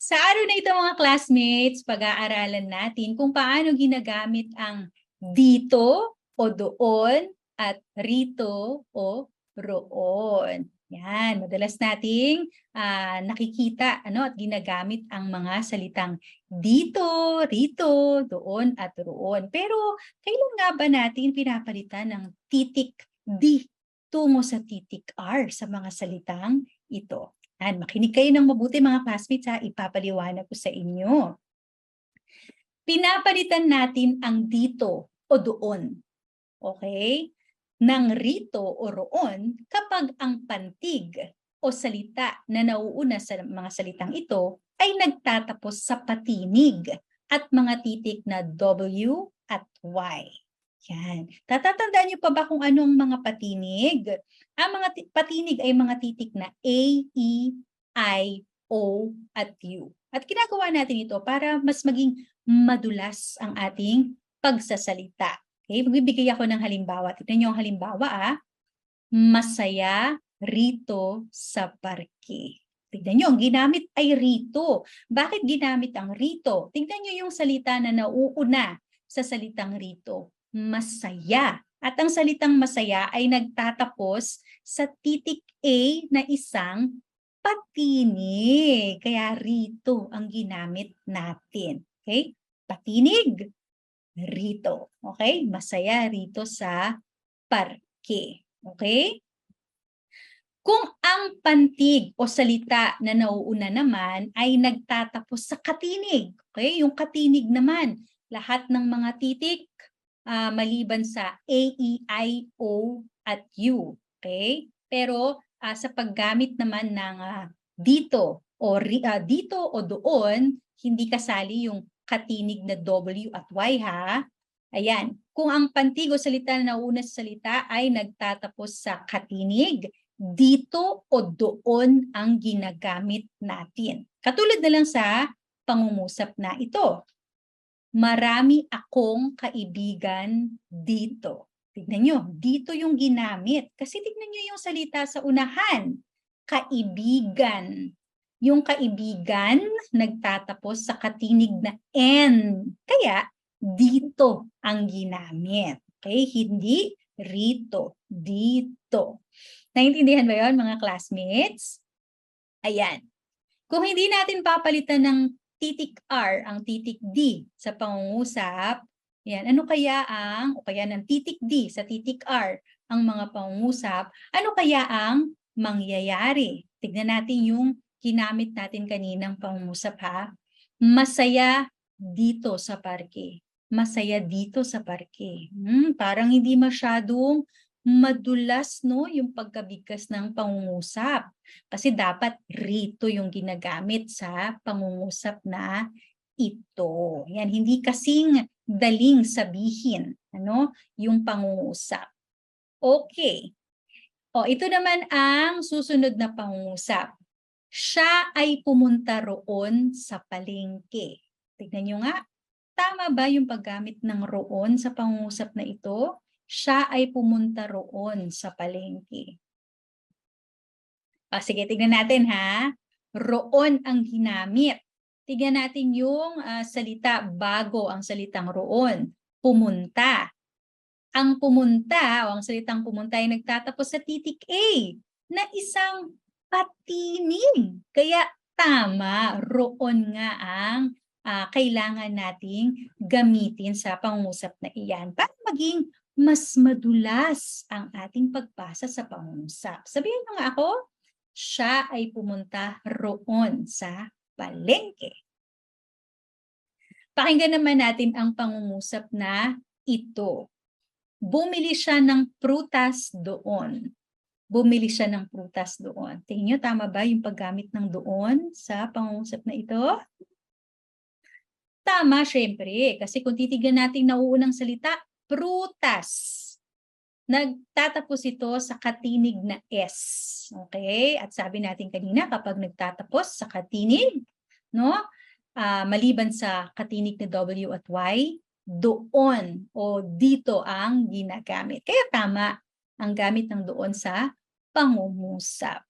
Sa araw na ito mga classmates, pag-aaralan natin kung paano ginagamit ang dito o doon at rito o roon. Yan, madalas nating nakikita at ginagamit ang mga salitang dito, rito, doon at roon. Pero kailan nga ba natin pinapalitan ng titik D tungo sa titik R sa mga salitang ito? Yan, makinig kayo ng mabuti mga classmates ha, ipapaliwanag ko sa inyo. Pinapalitan natin ang dito o doon, okay, ng rito o roon kapag ang pantig o salita na nauuna sa mga salitang ito ay nagtatapos sa patinig at mga titik na W at Y. Yan. Tatatandaan niyo pa ba kung anong mga patinig? Ang mga patinig ay mga titik na A, E, I, O, at U. At ginagawa natin ito para mas maging madulas ang ating pagsasalita. Okay? Magbibigay ako ng halimbawa. Tignan niyo ang halimbawa. Masaya rito sa parke. Tignan niyo, ang ginamit ay rito. Bakit ginamit ang rito? Tignan niyo yung salita na nauuna sa salitang rito. Masaya. At ang salitang masaya ay nagtatapos sa titik A na isang patinig. Kaya rito ang ginamit natin. Okay? Patinig, rito. Okay? Masaya rito sa parke. Okay? Kung ang pantig o salita na nauuna naman ay nagtatapos sa katinig. Okay? Yung katinig naman, lahat ng mga titik maliban sa A, E, I, O, at U. Okay? Pero sa paggamit naman ng dito o doon, hindi kasali yung katinig na W at Y ha. Ayan. Kung ang pantig o salita na nauna sa salita ay nagtatapos sa katinig, dito o doon ang ginagamit natin. Katulad na lang sa pangungusap na ito. Marami akong kaibigan dito. Tignan nyo, dito yung ginamit. Kasi tignan nyo yung salita sa unahan. Kaibigan. Yung kaibigan nagtatapos sa katinig na N. Kaya, dito ang ginamit. Okay? Hindi rito. Dito. Naintindihan ba yun, mga classmates? Ayan. Kung hindi natin papalitan ng titik R, ang titik D sa pangungusap, yan, ano kaya o kaya ng titik D sa titik R ang mga pangungusap, ano kaya ang mangyayari? Tignan natin yung ginamit natin kaninang pangungusap ha. Masaya dito sa parke. Masaya dito sa parke. Parang hindi masyadong madulas yung pagkabigkas ng pangungusap. Kasi dapat rito yung ginagamit sa pangungusap na ito. Yan, hindi kasing daling sabihin yung pangungusap. Okay. Ito naman ang susunod na pangungusap. Siya ay pumunta roon sa palengke. Tignan nyo nga, tama ba yung paggamit ng roon sa pangungusap na ito? Siya ay pumunta roon sa palengke. Sige, tignan natin ha. Roon ang ginamit. Tignan natin yung salita bago ang salitang roon. Pumunta. Ang pumunta o ang salitang pumunta ay nagtatapos sa titik A na isang patinig. Kaya tama, roon nga ang kailangan nating gamitin sa pangungusap na iyan para maging mas madulas ang ating pagbasa sa pangungusap. Sabihin nyo nga ako, siya ay pumunta roon sa palengke. Pakinggan naman natin ang pangungusap na ito. Bumili siya ng prutas doon. Bumili siya ng prutas doon. Tingin nyo, tama ba yung paggamit ng doon sa pangungusap na ito? Tama, syempre. Kasi kung titignan natin nauunang salita, prutas. Nagtatapos ito sa katinig na S. Okay? At sabi natin kanina, kapag nagtatapos sa katinig, maliban sa katinig na W at Y, doon o dito ang ginagamit. Kaya tama ang gamit ng doon sa pangungusap.